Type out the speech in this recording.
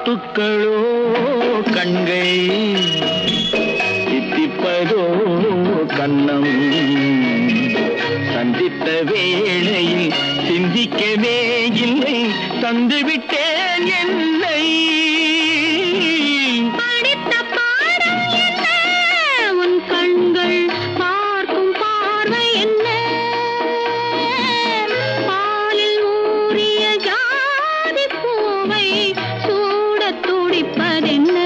முத்துக்களோ கண்கள் தித்திப்பதோ கண்ணம் சந்தித்த வேளையில் சிந்திக்கவே இல்லை தந்துவிட்டேன் என்னை படித்த பாடம் என்ன உன் கண்கள் பார்க்கும் பார்வை என்ன பாலில் ஊறிய ஜாதி பூவை சூட துடிப்பதென்ன